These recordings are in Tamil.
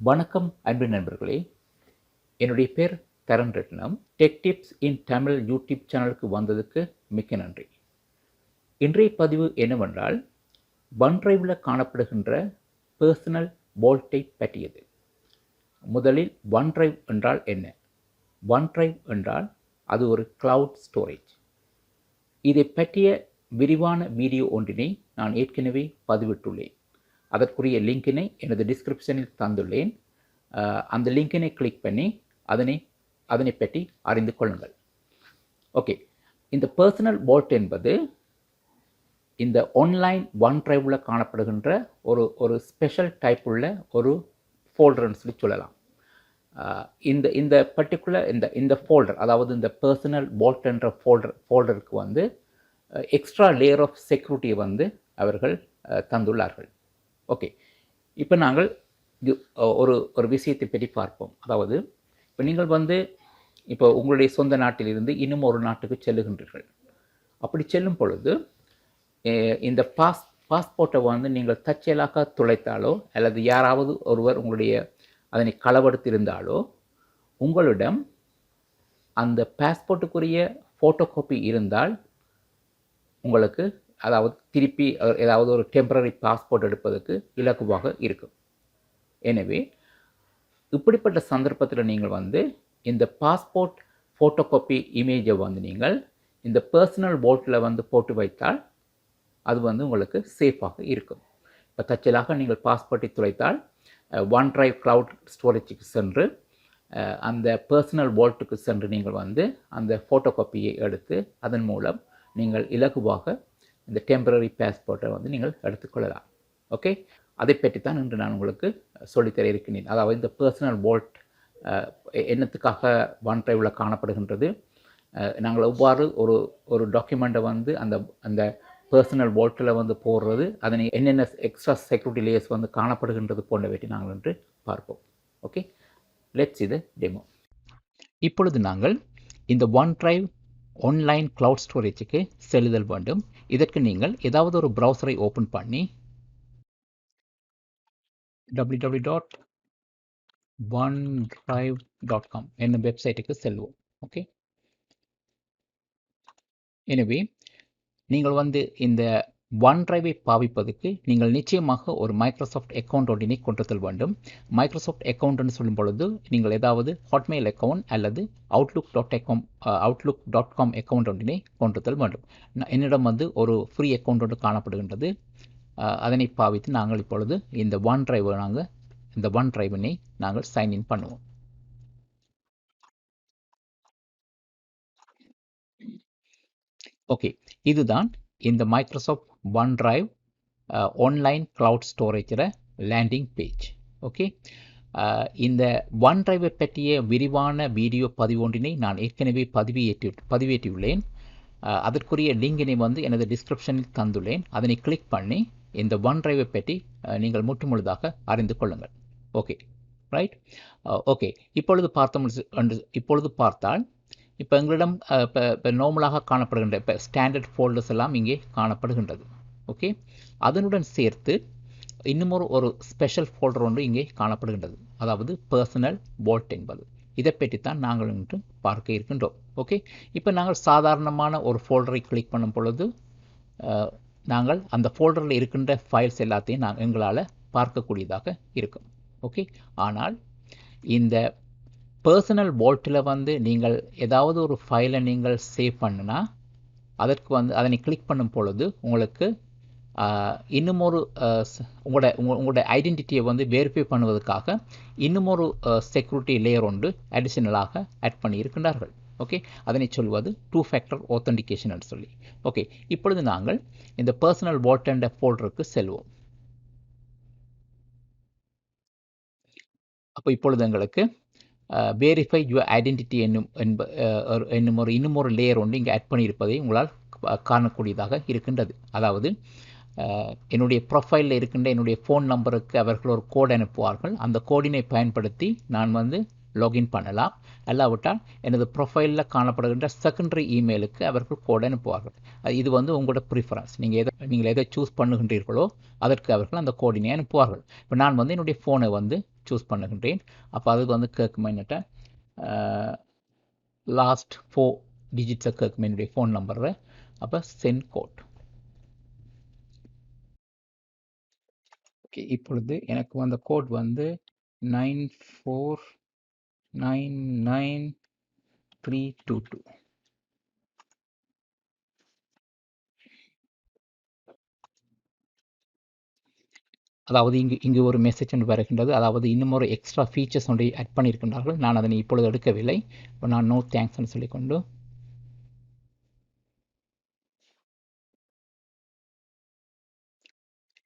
வணக்கம் அன்பு நண்பர்களே, என்னுடைய பேர் Dharan Ratnam. Tech tips in Tamil YouTube சேனலுக்கு வந்ததுக்கு மிக்க நன்றி. இன்றைய பதிவு என்னவென்றால், OneDriveல காணப்படுகின்ற பர்சனல் வால்ட்டை பற்றியது. முதலில் OneDrive என்றால் என்ன? OneDrive என்றால் அது ஒரு கிளவுட் ஸ்டோரேஜ். இதை பற்றிய விரிவான வீடியோ ஒன்றினை நான் ஏற்கனவே பதிவிட்டுள்ளேன். அதற்குரிய லிங்கினை எனது டிஸ்கிரிப்ஷனில் தந்துள்ளேன். அந்த லிங்கினை கிளிக் பண்ணி அதனை பற்றி அறிந்து கொள்ளுங்கள். ஓகே, இந்த பர்சனல் வால்ட் என்பது இந்த ஆன்லைன் OneDriveல காணப்படுகின்ற ஒரு ஸ்பெஷல் டைப் உள்ள ஒரு ஃபோல்டர்னு சொல்லி சொல்லலாம். இந்த பர்டிகுலர் இந்த ஃபோல்டர், அதாவது இந்த பர்சனல் வால்ட் என்ற ஃபோல்டருக்கு வந்து எக்ஸ்ட்ரா லேயர் ஆஃப் செக்யூரிட்டியை வந்து அவர்கள் தந்துள்ளார்கள். ஓகே, இப்போ நாங்கள் ஒரு விஷயத்தை பற்றி பார்ப்போம். அதாவது இப்போ நீங்கள் வந்து இப்போ உங்களுடைய சொந்த நாட்டிலிருந்து இன்னும் ஒரு நாட்டுக்கு செல்லுகின்றீர்கள். அப்படி செல்லும் பொழுது இந்த பாஸ்போர்ட்டை வந்து நீங்கள் தற்செயலாக துளைத்தாலோ அல்லது யாராவது ஒருவர் உங்களுடைய அதனை களவெடுத்திருந்தாலோ உங்களிடம் அந்த பாஸ்போர்ட்டுக்குரிய ஃபோட்டோ காப்பி இருந்தால் உங்களுக்கு, அதாவது திருப்பி ஏதாவது ஒரு டெம்பரரி பாஸ்போர்ட் எடுப்பதற்கு இலகுவாக இருக்கும். எனவே இப்படிப்பட்ட சந்தர்ப்பத்தில் நீங்கள் வந்து இந்த பாஸ்போர்ட் ஃபோட்டோ காப்பி இமேஜை வந்து நீங்கள் இந்த பர்சனல் வால்ட்டில் வந்து போட்டு வைத்தால் அது வந்து உங்களுக்கு சேஃபாக இருக்கும். இப்போ தற்செயலாக நீங்கள் பாஸ்போர்ட்டை துளைத்தால் OneDrive கிளவுட் ஸ்டோரேஜுக்கு சென்று அந்த பர்சனல் வால்ட்டுக்கு சென்று நீங்கள் வந்து அந்த ஃபோட்டோ காப்பியை எடுத்து அதன் மூலம் நீங்கள் இலகுவாக இந்த டெம்பரரி பாஸ்போர்ட்டை வந்து நீங்கள் எடுத்துக்கொள்ளலாம். ஓகே, அதை பற்றி தான் இன்று நான் உங்களுக்கு சொல்லித்தர இருக்கிறேன். அதாவது இந்த பர்சனல் வால்ட் என்னத்துக்காக OneDriveல காணப்படுகின்றது, நாங்கள் எவ்வாறு ஒரு டாக்குமெண்ட்டை வந்து அந்த பர்சனல் வால்ட்டில் வந்து போடுறது, அதனை என்னென்ன எக்ஸ்ட்ரா செக்யூரிட்டி லேயர்ஸ் வந்து காணப்படுகின்றது போன்றவற்றை நாங்கள் இன்று பார்ப்போம். ஓகே, லெட்ஸ் இது டெமோ. இப்பொழுது நாங்கள் இந்த OneDrive ஆன்லைன் கிளவுட் ஸ்டோரேஜுக்கு செல்லுதல் வேண்டும். இதற்கு நீங்கள் ஏதாவது ஒரு ப்ரௌசரை ஓப்பன் பண்ணி www.onedrive.com என்னும் வெப்சைட்டுக்கு செல்வோம். ஓகே, எனவே நீங்கள் வந்து இந்த OneDrive-ஐ பாவிப்பதற்கு நீங்கள் நிச்சயமாக ஒரு மைக்ரோசாஃப்ட் அக்கௌண்ட் ஒன்றினை கொண்டுதல் வேண்டும். மைக்ரோசாஃப்ட் அக்கௌண்ட்னு சொல்லும் பொழுது நீங்கள் ஏதாவது ஹாட்மெயில் அக்கௌண்ட் அல்லது outlook.com அக்கௌண்ட் ஒன்றினை கொண்டுதல் வேண்டும். என்னிடம் வந்து ஒரு ஃப்ரீ அக்கௌண்ட் ஒன்று காணப்படுகின்றது. அதனை பாவித்து நாங்கள் இப்பொழுது இந்த OneDrive-னை நாங்கள் சைன்இன் பண்ணுவோம். ஓகே, இதுதான் இந்த மைக்ரோசாஃப்ட் OneDrive ஆன்லைன் கிளவுட் ஸ்டோரேஜில் லேண்டிங் பேஜ். ஓகே, இந்த OneDrive-ஐ பற்றிய விரிவான வீடியோ பதிவு ஒன்றினை நான் ஏற்கனவே பதிவேற்றியுள்ளேன். அதற்குரிய லிங்கினை வந்து எனது டிஸ்கிரிப்ஷனில் தந்துள்ளேன். அதனை கிளிக் பண்ணி இந்த OneDrive-ஐ பற்றி நீங்கள் முற்றுமுழுதாக அறிந்து கொள்ளுங்கள். Okay, right. ஓகே, இப்பொழுது பார்த்தால் இப்போ எங்களிடம் இப்போ நார்மலாக காணப்படுகின்ற இப்போ ஸ்டாண்டர்ட் ஃபோல்டர்ஸ் எல்லாம் இங்கே காணப்படுகின்றது. ஓகே, அதனுடன் சேர்த்து இன்னும் ஒரு ஸ்பெஷல் ஃபோல்டர் ஒன்று இங்கே காணப்படுகின்றது, அதாவது பர்சனல் வால்ட் என்பது. இதை பற்றி தான் நாங்கள் இன்று பார்க்க இருக்கின்றோம். ஓகே, இப்போ நாங்கள் சாதாரணமான ஒரு ஃபோல்டரை கிளிக் பண்ணும் பொழுது நாங்கள் அந்த ஃபோல்டரில் இருக்கின்ற ஃபைல்ஸ் எல்லாத்தையும் எங்களால் பார்க்கக்கூடியதாக இருக்கும். ஓகே, ஆனால் இந்த பர்சனல் வால்ட்டில் வந்து நீங்கள் ஏதாவது ஒரு ஃபைலை நீங்கள் சேவ் பண்ணுனா அதற்கு வந்து அதனை கிளிக் பண்ணும் பொழுது உங்களுக்கு இன்னும் ஒரு உங்களோட ஐடென்டிட்டியை வந்து வெரிஃபை பண்ணுவதற்காக இன்னும் ஒரு செக்யூரிட்டி லேயர் ஒன்று அடிஷனலாக ஆட் பண்ணி இருக்கின்றார்கள். ஓகே, அதனை சொல்வது 2 ஃபேக்டர் ஆத்தென்டிகேஷன் என்று சொல்லி. ஓகே, இப்பொழுது நாங்கள் இந்த பர்சனல் வால்ட் என்ற ஃபோல்டருக்கு செல்வோம். அப்போ இப்பொழுது எங்களுக்கு வெரிஃபை யுவர் ஐடென்டிட்டி இன்னும் ஒரு லேயர் ஒன்று இங்கே ஆட் பண்ணியிருப்பதை உங்களால் காணக்கூடியதாக இருக்கின்றது. அதாவது என்னுடைய ப்ரொஃபைலில் இருக்கின்ற என்னுடைய ஃபோன் நம்பருக்கு அவர்கள் ஒரு கோட் அனுப்புவார்கள். அந்த கோடினை பயன்படுத்தி நான் வந்து லாகின் பண்ணலாம் அல்லாவிட்டால் எனது ப்ரொஃபைலில் காணப்படுகின்ற செகண்டரி இமெயிலுக்கு அவர்கள் கோட் அனுப்புவார்கள். இது வந்து உங்களோட ப்ரிஃபரன்ஸ். நீங்கள் எதை சூஸ் பண்ணுகின்றீர்களோ அதற்கு அவர்கள் அந்த கோடினை அனுப்புவார்கள். இப்போ நான் வந்து என்னுடைய ஃபோனை வந்து சூஸ் பண்ணுகின்றேன். அப்போ அதுக்கு வந்து கேட்குமா என்னட்ட லாஸ்ட் 4 டிஜிட்ஸை கேட்கும் என்னுடைய ஃபோன் நம்பரில். அப்போ சென்ட் கோட். ஓகே, இப்பொழுது எனக்கு வந்த கோட் வந்து 9499322. அதாவது இங்கு ஒரு மெசேஜ் ஒன்று வருகின்றது. அதாவது இன்னும் ஒரு எக்ஸ்ட்ரா ஃபீச்சர்ஸ் ஒன்றை ஆட் பண்ணியிருக்கின்றார்கள். நான் அதனை இப்பொழுது எடுக்கவில்லை. இப்போ நான் நோ தேங்க்ஸ்ன்னு சொல்லிக்கொண்டு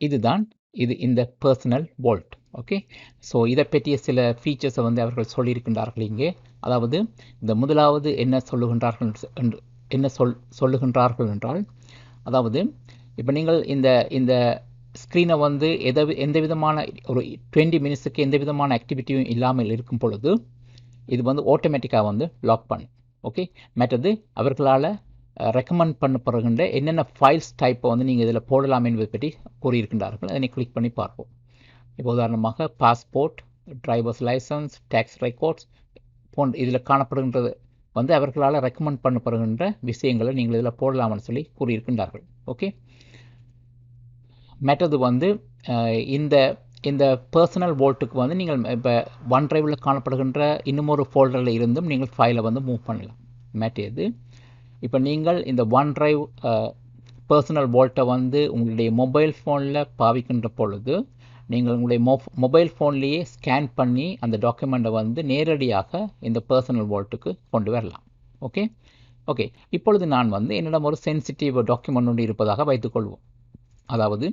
இதுதான் இந்த பர்சனல் வோல்ட். ஓகே, ஸோ இதை பற்றிய சில ஃபீச்சர்ஸை வந்து அவர்கள் சொல்லியிருக்கின்றார்கள் இங்கே. அதாவது இந்த முதலாவது என்ன சொல்லுகின்றார்கள் என்றால், அதாவது இப்போ நீங்கள் இந்த ஸ்க்ரீனை வந்து எந்த விதமான ஒரு 20 மினிட்ஸுக்கு எந்த விதமான ஆக்டிவிட்டியும் இல்லாமல் இருக்கும் பொழுது இது வந்து ஆட்டோமேட்டிக்காக வந்து லாக் பண்ணும். ஓகே, மற்றது அவர்களால் ரெக்கமெண்ட் பண்ணப்படுகின்ற என்னென்ன ஃபைல்ஸ் டைப்பை வந்து நீங்கள் இதில் போடலாம் என்பதை பற்றி கூறியிருக்கின்றார்கள். அதனை கிளிக் பண்ணி பார்ப்போம். இப்போ உதாரணமாக passport, drivers licence, tax records போன்ற இதில் காணப்படுகின்றது வந்து அவர்களால் ரெக்கமெண்ட் பண்ணப்படுகின்ற விஷயங்களை நீங்கள் இதில் போடலாம்னு சொல்லி கூறியிருக்கின்றார்கள். ஓகே, மற்றது வந்து இந்த பர்சனல் வோல்ட்டுக்கு வந்து நீங்கள் இப்போ ஒன் டிரைவில் காணப்படுகின்ற இன்னும் ஒரு ஃபோல்டரில் இருந்தும் நீங்கள் ஃபைலை வந்து மூவ் பண்ணலாம். மற்றது இப்போ நீங்கள் இந்த ஒன் டிரைவ் பர்சனல் வோல்ட்டை வந்து உங்களுடைய மொபைல் ஃபோனில் பாவிக்கின்ற பொழுது நீங்கள் உங்களுடைய மொபைல் ஃபோன்லேயே ஸ்கேன் பண்ணி அந்த டாக்குமெண்ட்டை வந்து நேரடியாக இந்த பர்சனல் வோல்ட்டுக்கு கொண்டு வரலாம். ஓகே ஓகே, இப்பொழுது நான் வந்து என்னிடம் ஒரு சென்சிட்டிவ் டாக்குமெண்ட் ஒன்று இருப்பதாக வைத்துக்கொள்வோம். அதாவது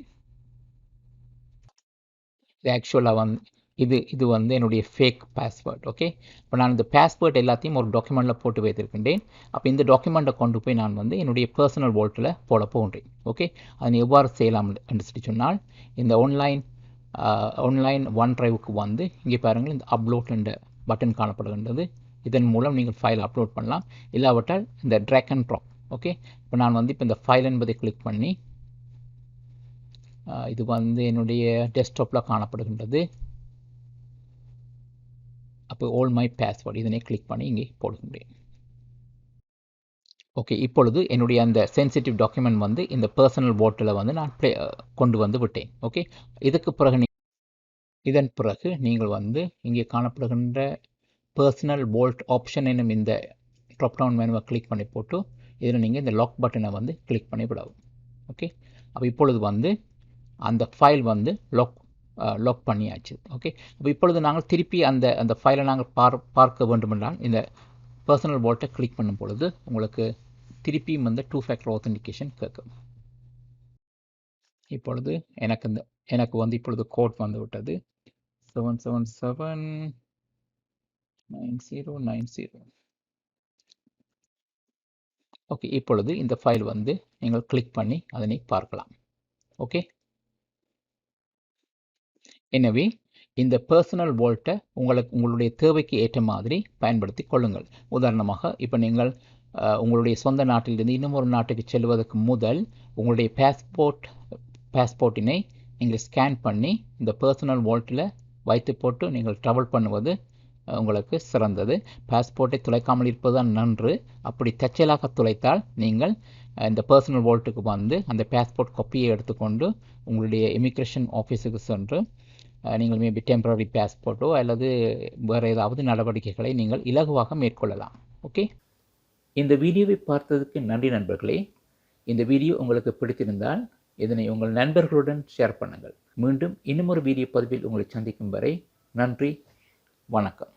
ஆக்சுவலாக வந்து இது வந்து என்னுடைய ஃபேக் பாஸ்வேர்ட். ஓகே, இப்போ நான் இந்த பாஸ்வேர்ட் எல்லாத்தையும் ஒரு டாக்குமெண்ட்டில் போட்டு வைத்திருக்கின்றேன். அப்போ இந்த டாக்குமெண்ட்டை கொண்டு போய் நான் வந்து என்னுடைய பர்சனல் வோல்ட்டில் போட போகின்றேன். ஓகே, அதனை எவ்வாறு செய்யலாம் என்று சொல்லி சொன்னால், இந்த ஆன்லைன் ஒன் டிரைவுக்கு வந்து இங்கே பாருங்கள், இந்த அப்லோட் என்ற பட்டன் காணப்படுகின்றது. இதன் மூலம் நீங்கள் ஃபைல் அப்லோட் பண்ணலாம். இல்லாவிட்டால் இந்த ட்ராக் அண்ட் ட்ராப். ஓகே, இப்போ நான் வந்து இப்போ இந்த ஃபைல் என்பதை கிளிக் பண்ணி இது வந்து என்னுடைய டெஸ்க்டாப்பில் காணப்படுகின்றது. அப்போ ஆல் மை பாஸ்வேர்ட் இதனை கிளிக் பண்ணி இங்கே போடுகின்றேன். ஓகே, இப்பொழுது என்னுடைய அந்த சென்சிட்டிவ் டாக்குமெண்ட் வந்து இந்த பர்சனல் வோல்ட்டில் வந்து நான் கொண்டு வந்து விட்டேன். ஓகே, இதன் பிறகு நீங்கள் வந்து இங்கே காணப்படுகின்ற பர்சனல் வோல்ட் ஆப்ஷன் என்னும் இந்த ட்ராப் டவுன் மெனுவை கிளிக் பண்ணி போட்டு இதில் நீங்கள் இந்த லாக் பட்டனை வந்து கிளிக் பண்ணி விடவும். ஓகே, அப்போ இப்பொழுது வந்து அந்த ஃபைல் வந்து லாக் பண்ணியாச்சு. ஓகே, அப்போ இப்பொழுது நாங்கள் திருப்பி அந்த ஃபைலை நாங்கள் பார்க்க வேண்டுமென்றால் இந்த பர்சனல் வோல்ட்டை கிளிக் பண்ணும் பொழுது உங்களுக்கு திருப்பியும் வந்து 2 ஃபேக்டர் ஆத்தென்டிகேஷன் கேட்கும். இப்பொழுது எனக்கு வந்து இப்பொழுது கோட் வந்து விட்டது 7779090. ஓகே, இப்பொழுது இந்த ஃபைல் வந்து நீங்கள் கிளிக் பண்ணி அதனை பார்க்கலாம். ஓகே, எனவே இந்த பர்சனல் வோல்ட்டை உங்களுடைய தேவைக்கு ஏற்ற மாதிரி பயன்படுத்தி கொள்ளுங்கள். உதாரணமாக இப்போ நீங்கள் உங்களுடைய சொந்த நாட்டிலிருந்து இன்னும் ஒரு நாட்டுக்கு செல்வதற்கு முதல் உங்களுடைய பாஸ்போர்ட்டினை நீங்கள் ஸ்கேன் பண்ணி இந்த பர்சனல் வோல்ட்டில் வைத்து போட்டு நீங்கள் ட்ராவல் பண்ணுவது உங்களுக்கு சிறந்தது. பாஸ்போர்ட்டை துளைக்காமல் இருப்பது தான் நன்று. அப்படி தற்செயலாக துளைத்தால் நீங்கள் இந்த பர்சனல் வோல்ட்டுக்கு வந்து அந்த பாஸ்போர்ட் காப்பியை எடுத்துக்கொண்டு உங்களுடைய இமிக்ரேஷன் ஆஃபீஸுக்கு சென்று நீங்கள் மேபி டெம்பரரி பாஸ்போர்ட்டோ அல்லது வேறு ஏதாவது நடவடிக்கைகளை நீங்கள் இலகுவாக மேற்கொள்ளலாம். ஓகே, இந்த வீடியோவை பார்த்ததுக்கு நன்றி நண்பர்களே. இந்த வீடியோ உங்களுக்கு பிடித்திருந்தால் இதனை உங்கள் நண்பர்களுடன் ஷேர் பண்ணுங்கள். மீண்டும் இன்னும் ஒரு வீடியோ பதிவில் உங்களை சந்திக்கும் வரை நன்றி, வணக்கம்.